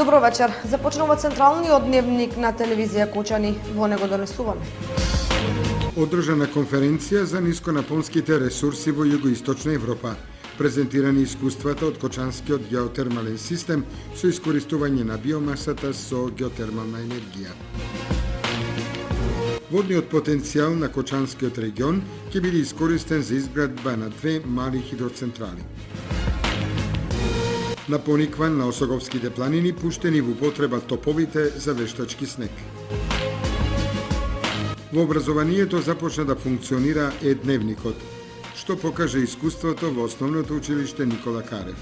Добро вечер. Започнува централниот дневник на телевизија Кучани. Во него донесуваме. Одржана конференција за нисконапонските ресурси во Југоисточна Европа. Презентирани искуствата од Кочанскиот геотермален систем со искористување на биомасата со геотермална енергија. Водниот потенцијал на Кочанскиот регион ќе биде искористен за изградба на 2 мали хидроцентрали. На поникван на Осоговските планини пуштени во употреба топовите за вештачки снег. Во образованието започна да функционира е-дневникот, што покаже искуството во Основното училиште Никола Карев.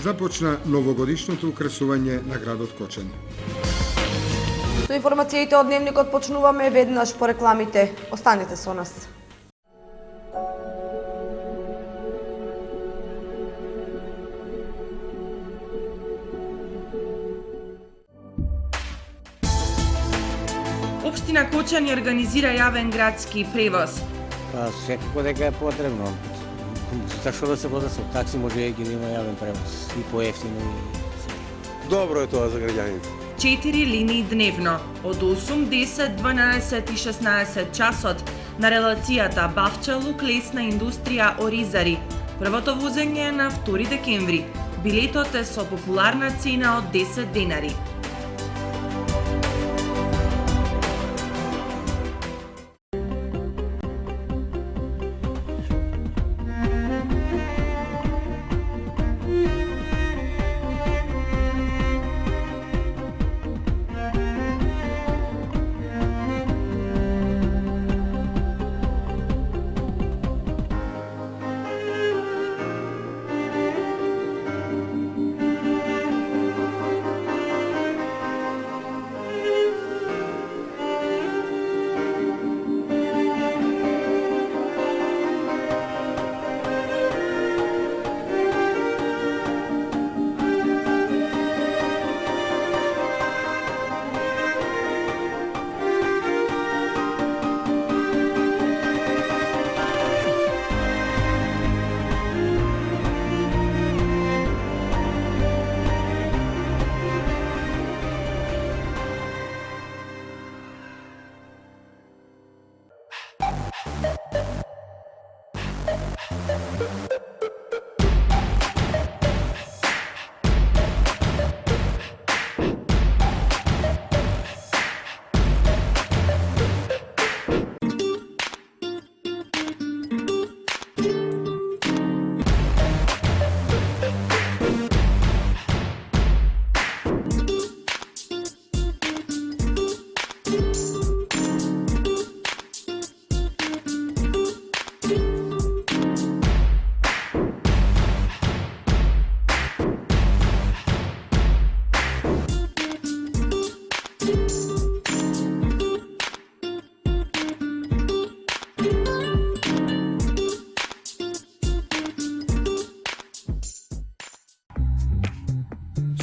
Започна новогодишното украсување на градот Кочани. Со информациите од дневникот почнуваме веднаш по рекламите. Останете со нас. Општина Кочани организира јавен градски превоз. Секако дека е потребно. Зашто да се вода со такси, може и да има јавен превоз и поевтино и Добро е тоа за граѓаните. 4 линии дневно, од 8, 10, 12 и 16 часот, на релацијата Бавчалук, лесна индустрија, Оризари. Првото возење е на 2 декември. Билетот е со популарна цена од 10 денари.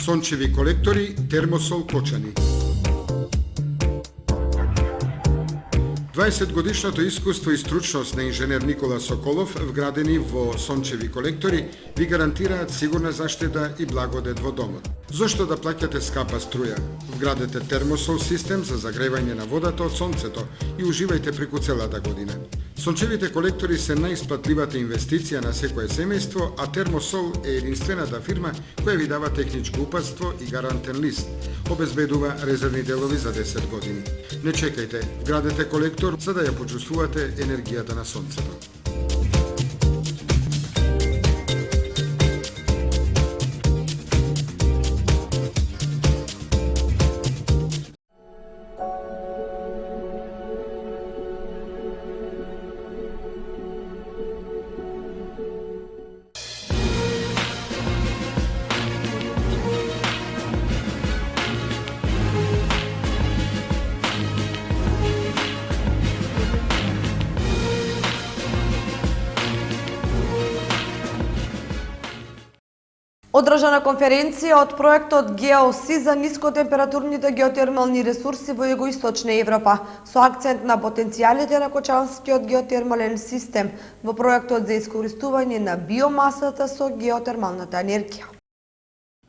Сончеви колектори, термосол Кочани. 20-годишното искуство и стручност на инженер Никола Соколов, вградени во сончеви колектори, ви гарантираат сигурна заштита и благодет во домот. Зошто да плаќате скапа струја? Вградете термосол систем за загревање на водата од сонцето и уживајте преку целата година. Сончевите колектори се најисплатливата инвестиција на секое семејство, а Термосол е единствената фирма која ви дава техничко упатство и гарантен лист. Обезбедува резервни делови за 10 години. Не чекајте, вградете колектор за да ја почувствувате енергијата на сонцето. Одржана конференција од проектот ГеоСи за нискотемпературните геотермални ресурси во Југоисточна Европа со акцент на потенцијалите на Кочанскиот геотермален систем во проектот за искористување на биомасата со геотермалната енергија.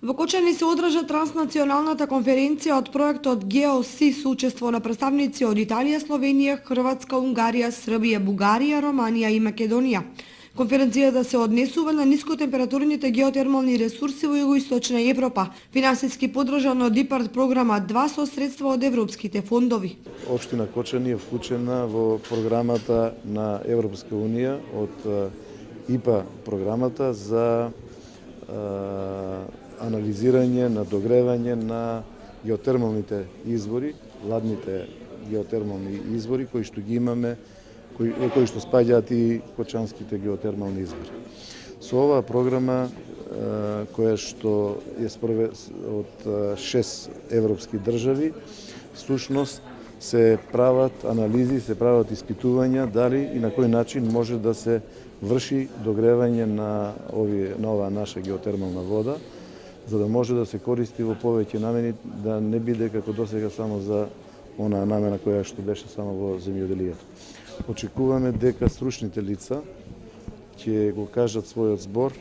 Во Кочани се одржа транснационалната конференција од проектот GeoSea со учество на представници од Италија, Словенија, Хрватска, Унгарија, Србија, Бугарија, Романија и Македонија. Конференцијата се однесува на нискотемпературните геотермални ресурси во Југоисточна Европа, финансиски поддржана од ИПАРД програма 2 со средства од европските фондови. Општина Кочани е вклучена во програмата на Европска унија од ИПА програмата за анализирање, надогревање на геотермалните извори, ладните геотермални извори кои што ги имаме, кои што спаѓаат и кочанските геотермални извори. Со оваа програма која што е од 6 европски држави, всушност се прават анализи, се прават испитувања дали и на кој начин може да се врши догревање на оваа наша геотермална вода, за да може да се користи во повеќе намени, да не биде како досега само за онаа намена која што беше само во земјоделието. Очекуваме дека стручните лица ќе го кажат својот збор.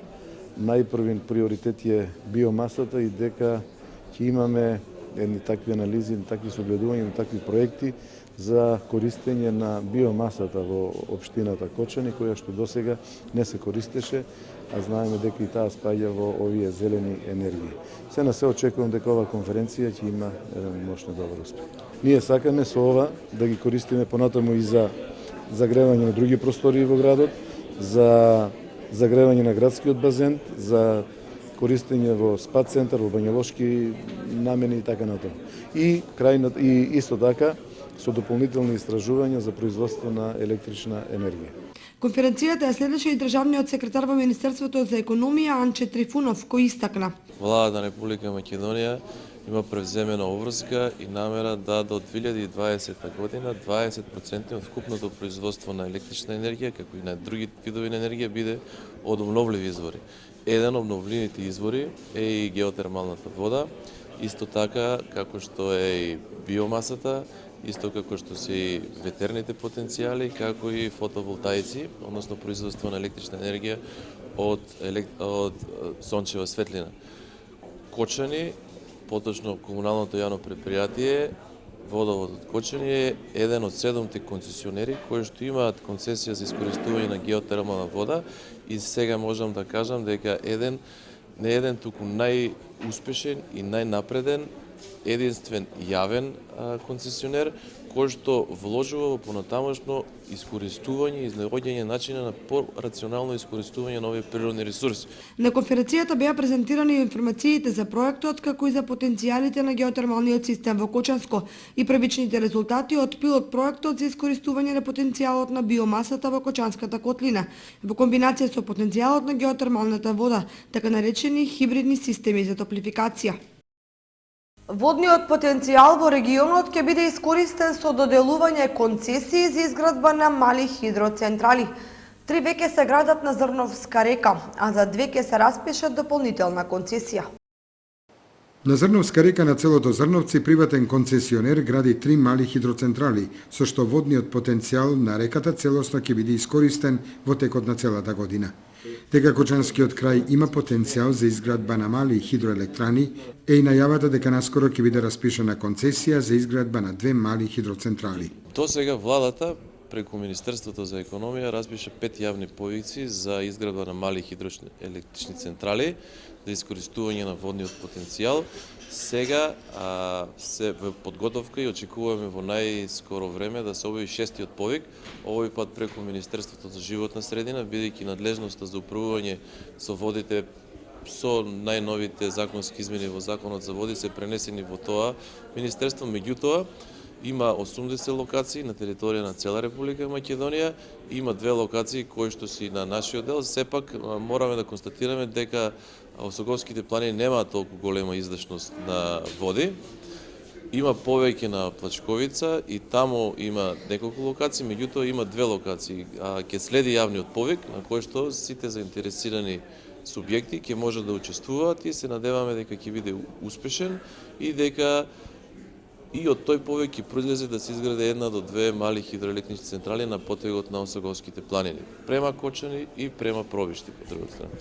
Најпрвин приоритет е биомасата и дека ќе имаме едни такви анализи, такви согледувања, такви проекти за користење на биомасата во општината Кочани, која што досега не се користеше, а знаеме дека и таа спаѓа во овие зелени енергии. Се на се очекувам дека оваа конференција ќе има еден мощен добар успех. Ние сакаме со ова да ги користиме понатаму и за загревање на други простори во градот, за загревање на градскиот базен, за користење во спа центар, во бањолошки намени и така натаму. И исто така со дополнителни истражувања за производство на електрична енергија. Конференцијата ја следеше и државниот секретар во Министерството за економија Анче Трифунов, кој истакна. Владата на Република Македонија има превземена обврска и намера да до 2020 година 20% од вкупното производство на електрична енергија, како и на други видови на енергија, биде од обновливи извори. Еден од обновливите извори е и геотермалната вода, исто така како што е и биомасата, исто како што се и ветерните потенцијали, како и фотоволтаици, односно производство на електрична енергија од сончева светлина. Кочани, поточно комуналното јавно предпријатие, Водоводот Кочани е еден од 7 концесионери кои што имаат концесија за искористување на геотермална вода и сега можам да кажам дека не еден, туку најуспешен и најнапреден, единствен јавен концесионер кој што вложува во понатамошно искористување и изнаоѓање начина на порационално искористување на овие природни ресурси. На конференцијата беа презентирани информациите за проектот, како и за потенцијалите на геотермалниот систем во Кочанско и првичните резултати од пилот проектот за искористување на потенцијалот на биомасата во Кочанската котлина, во комбинација со потенцијалот на геотермалната вода, така наречени хибридни системи за топлификација. Водниот потенцијал во регионот ќе биде искористен со доделување концесии за изградба на мали хидроцентрали. 3 веќе се градат на Зрновска река, а за 2 ќе се распише дополнителна концесија. На Зрновска река на целото Зрновци приватен концесионер гради 3 мали хидроцентрали, со што водниот потенцијал на реката целосно ќе биде искористен во текот на целата година. Дека Кочанскиот крај има потенцијал за изградба на мали хидроелектрани е и најавата дека наскоро ќе биде распишана концесија за изградба на 2 мали хидроцентрали. До сега владата преку Министерството за економија распише 5 јавни повици за изградба на мали хидроелектрични централи за искористување на водниот потенцијал. Сега се во подготовка и очекуваме во најскоро време да се објави 6-тиот повик, овој пат преку Министерството за животна средина, бидејќи надлежноста за управување со водите со најновите законски измени во Законот за води се пренесени во тоа министерство. Меѓутоа, има 80 локации на територија на цела Република Македонија, има 2 локации кои што си на нашиот дел. Сепак мораме да констатираме дека Осоговските планини немаат толку голема издашност на води. Има повеќе на Плачковица и таму има неколку локации, меѓутоа има 2 локации. Ќе следи јавниот повик на кој што сите заинтересирани субјекти ќе можат да учествуваат и се надеваме дека ќе биде успешен и дека и од тој повеќе произлезе да се изграде 1 до 2 мали хидроелектрични централи на потегот на Осоговските планини, према Кочани и према Пробишти по друга страна.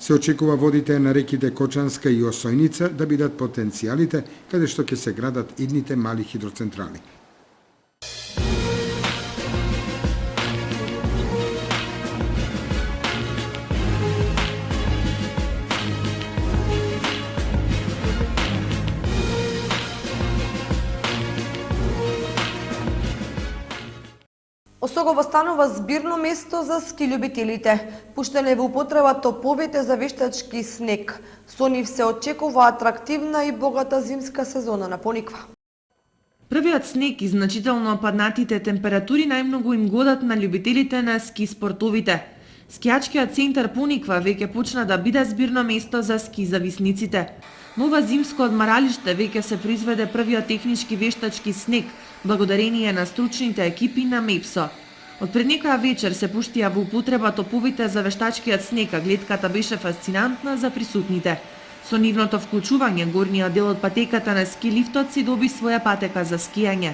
Се очекува водите на реките Кочанска и Осојница да бидат потенцијалите каде што ќе се градат идните мали хидроцентрали. Осогово станува збирно место за ски љубителите. Пуштен е во употреба топовите за вештачки снег. Со нив се очекува атрактивна и богата зимска сезона на Пониква. Првиот снег и значително паднатите температури најмногу им годат на љубителите на ски спортовите. Скијачкиот центар Пониква веќе почна да биде збирно место за ски зависниците. Но ова зимско одмаралиште веќе се произведе првиот технички вештачки снег, благодарение на стручните екипи на МЕПСО. Од пред некоја вечер се пуштија во употреба топовите за вештачкиот снег, а гледката беше фасцинантна за присутните. Со нивното вклучување, горниот дел од патеката на ски лифтот си доби своја патека за скијање.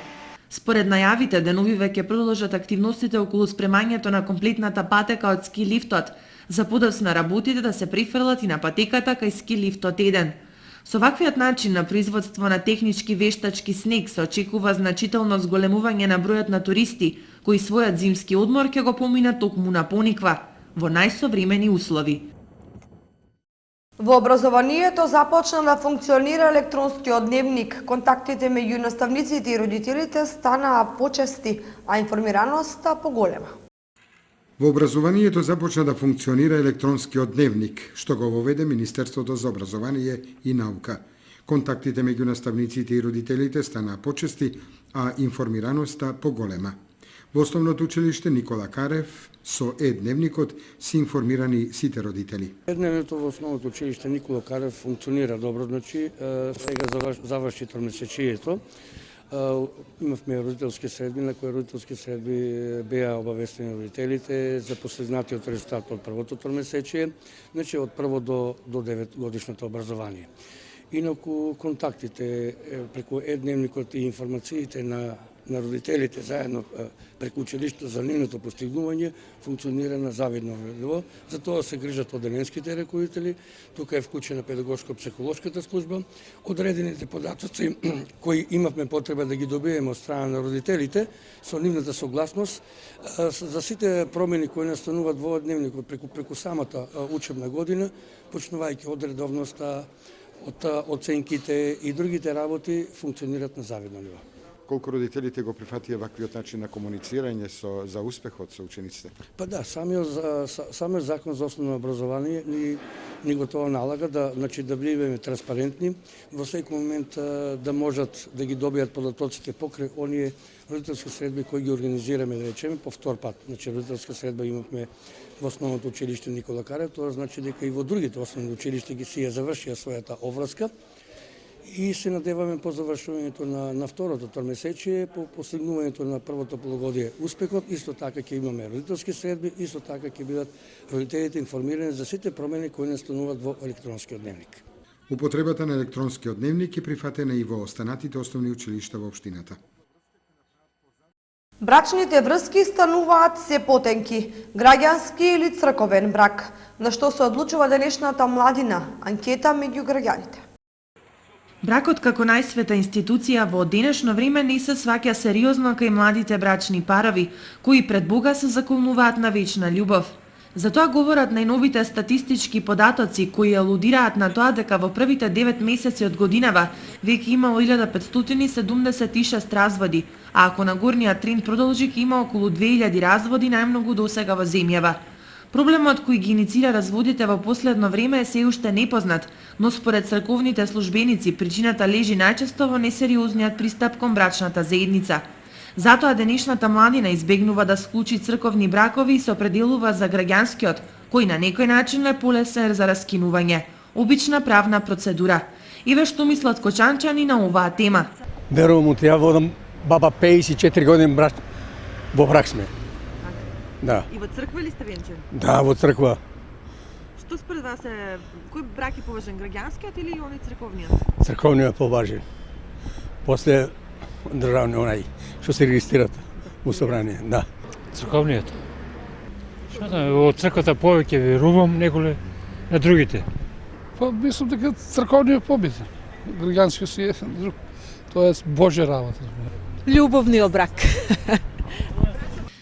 Според најавите, деновиве ќе продолжат активностите околу спремањето на комплетната патека од ски лифтот, за подоцна работите да се префрлат и на патеката кај ски лифтот 1. Со ваквиот начин на производство на технички вештачки снег се очекува значително зголемување на бројот на туристи, кои својот зимски одмор ќе го поминат токму на Пониква, во најсовремени услови. Во образованието започна да функционира електронскиот дневник. Контактите меѓу наставниците и родителите станаа почести, а информираноста поголема. Во образованието започна да функционира електронскиот дневник, што го воведе Министерството за образование и наука. Контактите меѓу наставниците и родителите станаа почести, а информираноста поголема. Во основното училиште Никола Карев со Е-дневникот се информирани сите родители. Е-дневното во основното училиште Никола Карев функционира добро, значи сега заврши тромесечието. Имавме родителски средби, на кои родителски средби беа обавестени родителите за постигнатиот резултат од првото тромесечие, значи од прво до 9 годишното образование. Инаку контактите преку Е-дневникот и информациите на родителите заедно преку училиштето за нивното постигнување функционира на завидно ниво. За тоа се грижат одделенските раководители, тука е вклучена педагошко-психолошката служба. Одредените податоци кои имавме потреба да ги добиеме од страна на родителите со нивната согласност за сите промени кои настануваат во дневникот преку самата учебна година, почнувајќи од редовноста, од оценките и другите работи функционираат на завидно ниво. Колку родителите го прифатија ваквиот начин на комуницирање за успехот со учениците? Па да, самиот закон за основно образование ни го тоа налага да бидеме транспарентни, во секој момент да можат да ги добијат податоците покрај оние родителски средби кои ги организираме, да речеме, по втор пат. Значи родителска средба имавме во основното училиште Никола Карев, тоа значи дека и во другите основни училишта ги си ја завршија својата овраска. И се надеваме по завршувањето на второто тромесечие, по постигнувањето на првото полугодие успехот, исто така ќе имаме родителски средби, исто така ќе бидат родителите информирани за сите промени кои настануваат во електронскиот дневник. Употребата на електронскиот дневник е прифатена и во останатите основни училишта во општината. Брачните врски стануваат се потенки, граѓански или црковен брак, на што се одлучува денешната младина, анкета меѓу граѓаните. Бракот како најсвета институција во денешно време не се сваќа сериозно кај младите брачни парови, кои пред Бога се заколнуваат на вечна љубов. Затоа говорат најновите статистички податоци кои алудираат на тоа дека во првите 9 месеци од годинава веќе имало 1576 разводи, а ако на горниот тренд продолжи ќе има околу 2000 разводи најмногу досега во земјава. Проблемот кој ги иницира разводите во последно време е се уште непознат, но според црковните службеници причината лежи најчесто во несериозниот пристап кон брачната заедница. Затоа денешната младина избегнува да склучи црковни бракови и се определува за граѓанскиот, кој на некој начин е полесен за раскинување. Обична правна процедура. Еве што мислат кочанчани на оваа тема. Верувам, ја водам баба 54 години во брак сме. Да. И во црква ли сте венчани? Да, во црква. Што според вас е кој брак е поважен, граѓанскиот или оној црковниот? Црковниот е поважен. После државни онај што се регистрират во собрание, да. Црковниот. Што знам, во црквата повеќе верувам, неколе на другите? Па мислам дека црковниот победи. Граѓанскиот си е друг. Тоа е Божја работа. Љубовниот брак.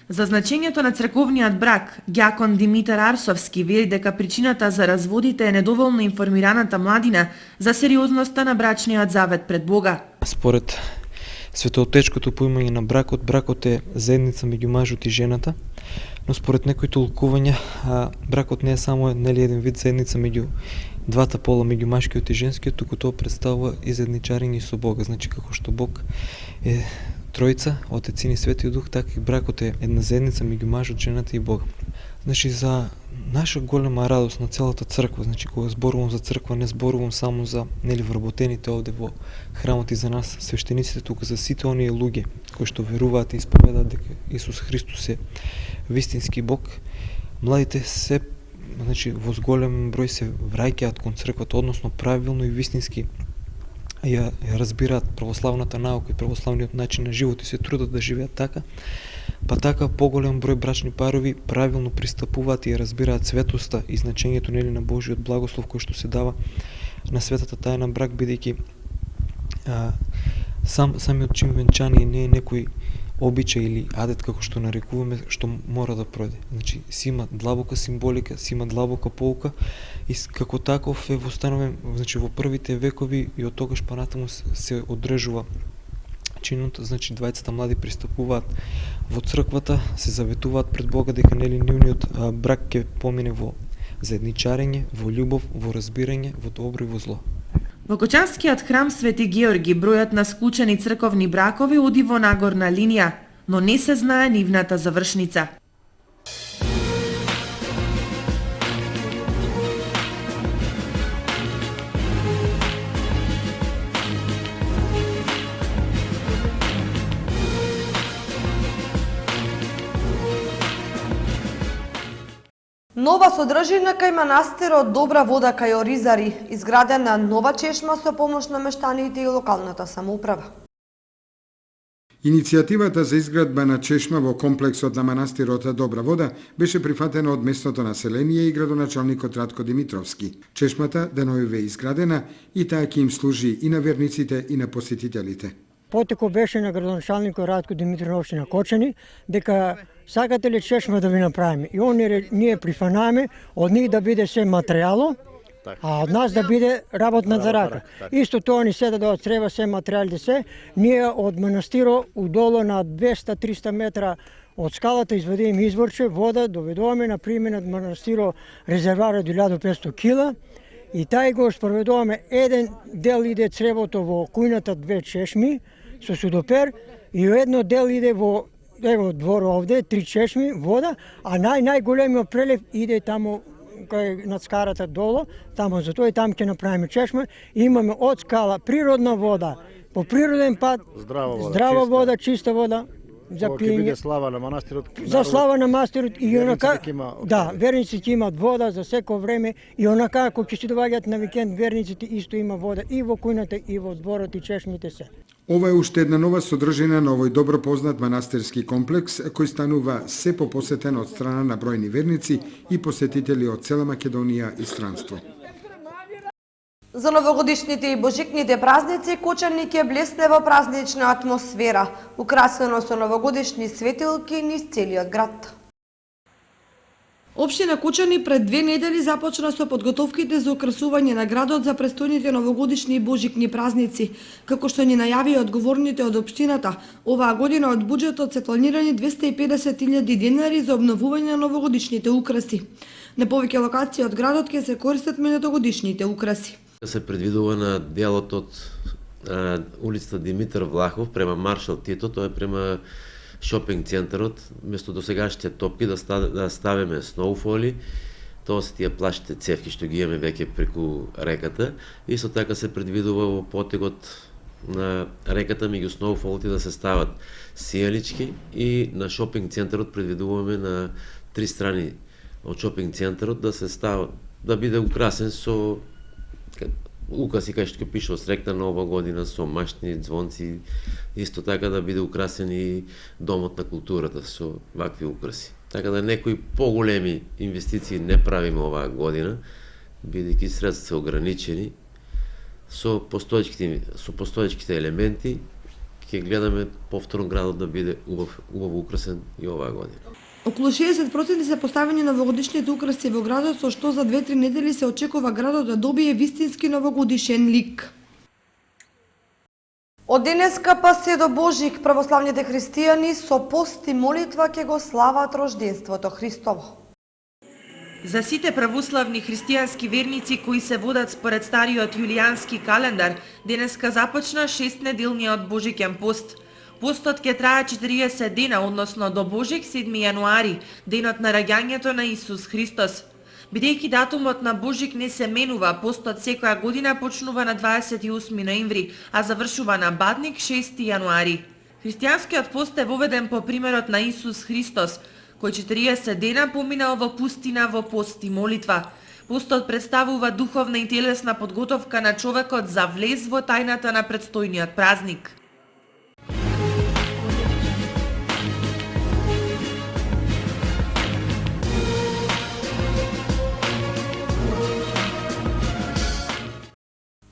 За значењето на црковниот брак, ѓакон Димитар Арсовски вели дека причината за разводите е недоволно информираната младина за сериозноста на брачниот завет пред Бога. Според светоотечкото поимање на бракот е заедница меѓу мажот и жената, но според некои толкувања бракот не е само еден вид заедница меѓу двата пола, меѓу машкиот и женскиот, туку тоа представува изедничарење со Бога. Значи како што Бог е Тројца, Отец, Син и Светиот Дух, така и бракот е една заедница меѓу мажот, жената и Бога. Значи за наша голема радост на целата црква, значи кога зборувам за црква, не зборувам само за вработените овде во храмот и за нас свештениците, туку за сите оние луѓе кои што веруваат и исповедаат дека Исус Христос е вистински Бог. Младите се во зголем број се враќаат кон црквата, односно правилно и вистински ја разбираат православната наука и православниот начин на живот и се трудат да живеат така, па така поголем број брачни парови правилно пристапуваат и ја разбираат светоста и значењето на Божиот благослов кој што се дава на светата тајна брак, бидејќи самиот чин венчание не е некој обичај или адет како што нарекуваме, што мора да пройде. Значи си има длабока символика, си има длабока полка и како таков е востановен, значи во првите векови и од тогаш понатаму се одржува чинот. Значи двајцата млади пристапуваат во црквата, се заветуваат пред Бога дека нивниот брак ќе помине во заедничарење, во љубов, во разбирање, во добро и во зло. Во Кочанскиот храм Свети Георги бројот на склучени црковни бракови оди во нагорна линија, но не се знае нивната завршница. Нова содржина кај манастирот Добра вода кај Оризари, изградена нова чешма со помош на мештаните и локалната самоуправа. Иницијативата за изградба на чешма во комплексот на манастирот Добра вода беше прифатена од местното население и градоначалникот Радко Димитровски. Чешмата деновиве изградена и таа ќе им служи и на верниците и на посетителите. Потеко беше на градоначалникот Радко Димитров на општина Кочани дека сакате ли чешма да ви направиме? И ние прифанаме од нив да биде се материјало, а од нас да биде работната рака. Исто тоа ни се да треба се материјалите се. Ние од манастирот удолу на 200-300 метра од скалата изведеме изворче, вода, доведуваме на пример од манастирот резервар од 1500 кила и тај го спроведуваме. Еден дел иде цревото во кујната две чешми со судопер и едно дел иде во двор овде, 3 чешми вода, а најголемиот прелив иде таму кај над скарата долу, таму затоа и таму ќе направиме чешма. Имаме од скала природна вода, по природен пат, здрава вода, чиста вода за пиење. Ќе биде слава на манастирот. За слава на манастирот и онака, да, верниците имаат вода за секој време и онака ако ќе си доаѓаат на викенд, верниците исто има вода и во кујната и во дворот и чешмите се. Ова е уште една нова содржина на овој добро познат манастирски комплекс, кој станува се попосетен од страна на бројни верници и посетители од цела Македонија и странство. За новогодишните и божикните празници Кочани ќе блесне во празнична атмосфера, украсено со новогодишни светилки низ целиот град. Општина Кочани пред 2 недели започна со подготовките за украсување на градот за престојните новогодишни и божикни празници. Како што ни најави одговорните од општината, оваа година од буџетот се планирани 250.000 денари за обновување на новогодишните украси. На повеќе локации од градот ќе се користат минатогодишните украси. Се предвидува на делот од улицата Димитар Влахов према Маршал Тито, тоа е према шопинг центарот, место досегашните топки да ставиме сноуфоли, тоа се тие плашите цевки што ги имаме веќе преку реката. Исто така се предвидува во потегот на реката меѓу сноуфолите да се стават сијалички и на шопинг центарот предвидуваме на 3 страни од шопинг центарот да се става, да биде украсен со украси кај што пише срекна нова година со машни, звонци, исто така да биде украсен и домот на културата со вакви украси. Така да некои поголеми инвестиции не правиме оваа година, бидејќи средства се ограничени, со постоечките елементи, ќе гледаме повторно градот да биде убаво украсен и оваа година. Околу 60% се поставени новогодишните украси во градот, со што за 2-3 недели се очекува градот да добие вистински новогодишен лик. Од денеска па се до Божик, православните христијани со пост и молитва ќе го слават рожденството Христово. За сите православни христијански верници кои се водат според стариот јулијански календар, денеска започна 6-неделниот Божиќен пост. Постот ќе трае 40 дена, односно до Божик 7 јануари, денот на раѓањето на Исус Христос. Бидејќи датумот на Божик не се менува, постот секоја година почнува на 28 ноември, а завршува на Бадник 6 јануари. Христијанскиот пост е воведен по примерот на Исус Христос, кој 40 дена поминал во пустина во пост и молитва. Постот представува духовна и телесна подготовка на човекот за влез во тајната на предстојниот празник.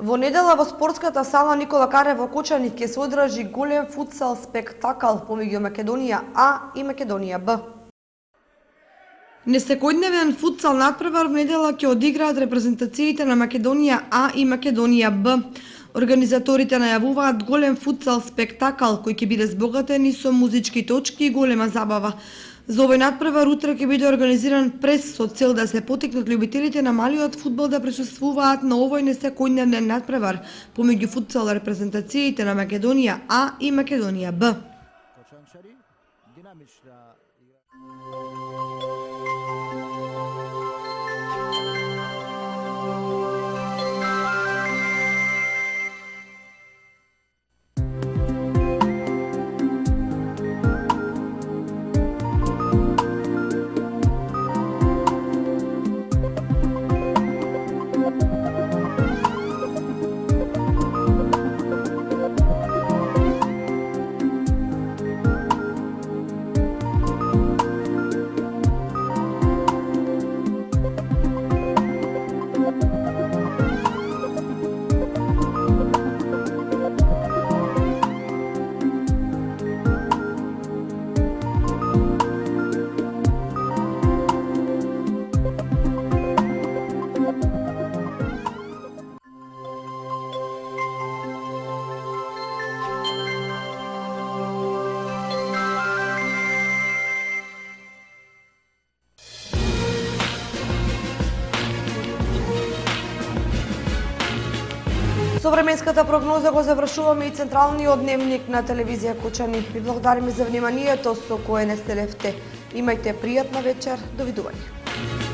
Во недела во спортската сала Никола Карев во Кочани ќе се одржи голем футсал спектакл помеѓу Македонија А и Македонија Б. Несекојдневен футсал натпревар во недела ќе одиграат репрезентациите на Македонија А и Македонија Б. Организаторите најавуваат голем футсал спектакл кој ќе биде збогатен и со музички точки и голема забава. За овој натпревар утре ќе биде организиран прес со цел да се поттикнат љубителите на малиот фудбал да присуствуваат на овој несекојдневен натпревар помеѓу футсал репрезентациите на Македонија А и Македонија Б. Со временската прогноза го завршуваме и централниот дневник на телевизија Кочани. Ви благодариме за вниманието со кое не сте левте. Имајте пријатна вечер, довидување.